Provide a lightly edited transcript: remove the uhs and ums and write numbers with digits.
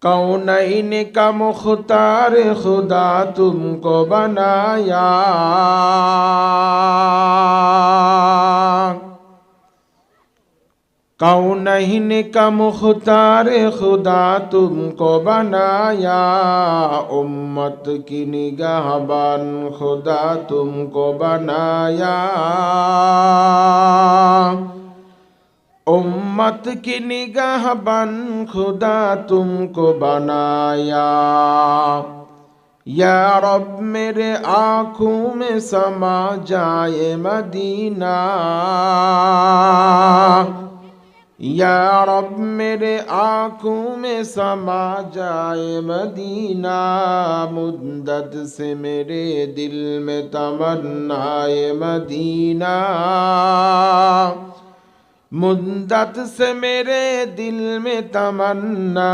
कौनैन का मुख्तार खुदा तुमको बनाया, कौनैन का मुख्तार खुदा तुमको बनाया, उम्मत की निगाहबान खुदा तुमको बनाया, उम्मत की निगाहबान खुदा तुमको बनाया। या रब मेरे आँखों में समा जाए मदीना, या रब मेरे आँखों में समा जाए मदीना, मुद्दत से मेरे दिल में तमन्नाए मदीना, मुद्दत से मेरे दिल में तमन्ना